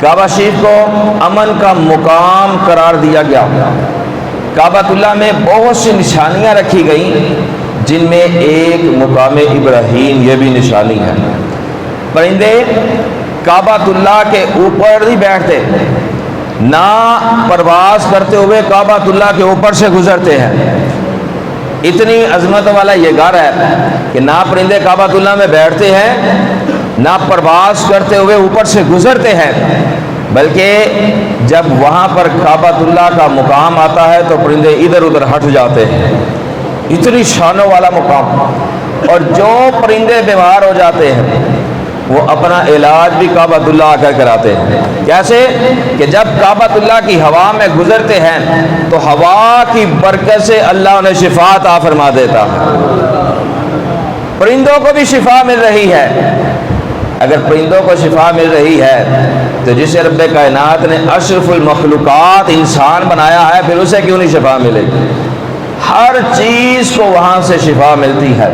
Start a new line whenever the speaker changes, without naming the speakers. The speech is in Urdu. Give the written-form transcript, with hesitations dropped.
کعبہ شریف کو امن کا مقام قرار دیا گیا۔ کعبۃ اللہ میں بہت سی نشانیاں رکھی گئیں، جن میں ایک مقام ابراہیم یہ بھی نشانی ہے۔ پرندے کعبۃ اللہ کے اوپر نہیں بیٹھتے، نہ پرواز کرتے ہوئے کعبۃ اللہ کے اوپر سے گزرتے ہیں۔ اتنی عظمت والا یہ گھر ہے کہ نہ پرندے کعبۃ اللہ میں بیٹھتے ہیں، نہ پرواز کرتے ہوئے اوپر سے گزرتے ہیں، بلکہ جب وہاں پر کعبۃ اللہ کا مقام آتا ہے تو پرندے ادھر ادھر ہٹ جاتے ہیں۔ اتنی شانوں والا مقام۔ اور جو پرندے بیمار ہو جاتے ہیں وہ اپنا علاج بھی کعبۃ اللہ آ کر کراتے ہیں۔ کیسے کہ جب کعبۃ اللہ کی ہوا میں گزرتے ہیں تو ہوا کی برکت سے اللہ انہیں شفا عطا فرما دیتا ہے۔ پرندوں کو بھی شفا مل رہی ہے۔ اگر پرندوں کو شفا مل رہی ہے تو جسے رب کائنات نے اشرف المخلوقات انسان بنایا ہے، پھر اسے کیوں نہیں شفا ملے گی؟ ہر چیز کو وہاں سے شفا ملتی ہے۔